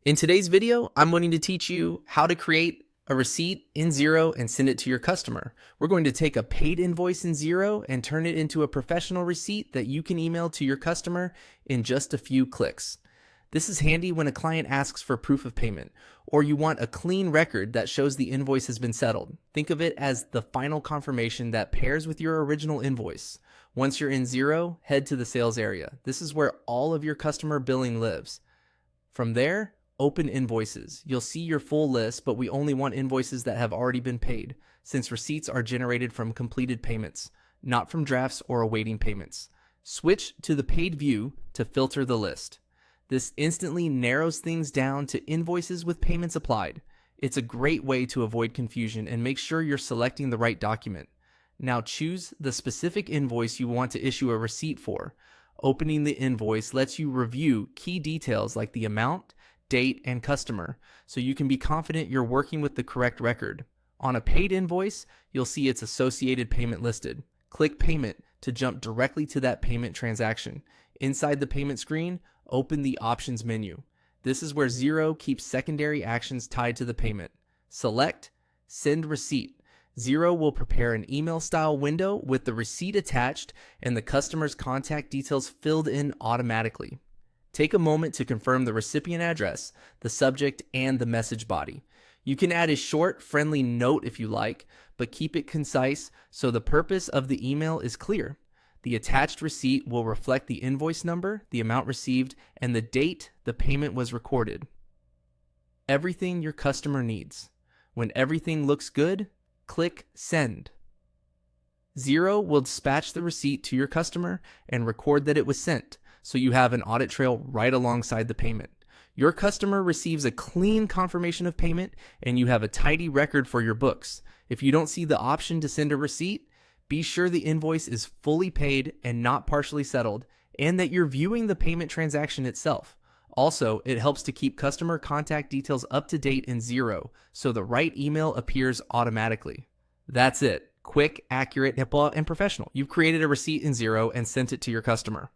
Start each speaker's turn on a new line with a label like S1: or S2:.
S1: In today's video, I'm going to teach you how to create a receipt in Xero and send it to your customer. We're going to take a paid invoice in Xero and turn it into a professional receipt that you can email to your customer in just a few clicks. This is handy when a client asks for proof of payment, or you want a clean record that shows the invoice has been settled. Think of it as the final confirmation that pairs with your original invoice. Once you're in Xero, head to the sales area. This is where all of your customer billing lives. From there, open invoices. You'll see your full list, but we only want invoices that have already been paid, since receipts are generated from completed payments, not from drafts or awaiting payments. Switch to the paid view to filter the list. This instantly narrows things down to invoices with payments applied. It's a great way to avoid confusion and make sure you're selecting the right document. Now choose the specific invoice you want to issue a receipt for. Opening the invoice lets you review key details like the amount, date, and customer, so you can be confident you're working with the correct record. On a paid invoice, you'll see its associated payment listed. Click Payment to jump directly to that payment transaction. Inside the payment screen, open the Options menu. This is where Xero keeps secondary actions tied to the payment. Select Send Receipt. Xero will prepare an email-style window with the receipt attached and the customer's contact details filled in automatically. Take a moment to confirm the recipient address, the subject, and the message body. You can add a short, friendly note if you like, but keep it concise so the purpose of the email is clear. The attached receipt will reflect the invoice number, the amount received, and the date the payment was recorded. Everything your customer needs. When everything looks good, click Send. Xero will dispatch the receipt to your customer and record that it was sent, so you have an audit trail right alongside the payment. Your customer receives a clean confirmation of payment, and you have a tidy record for your books. If you don't see the option to send a receipt, be sure the invoice is fully paid and not partially settled, and that you're viewing the payment transaction itself. Also, it helps to keep customer contact details up to date in Xero, so the right email appears automatically. That's it. Quick, accurate, HIPAA, and professional. You've created a receipt in Xero and sent it to your customer.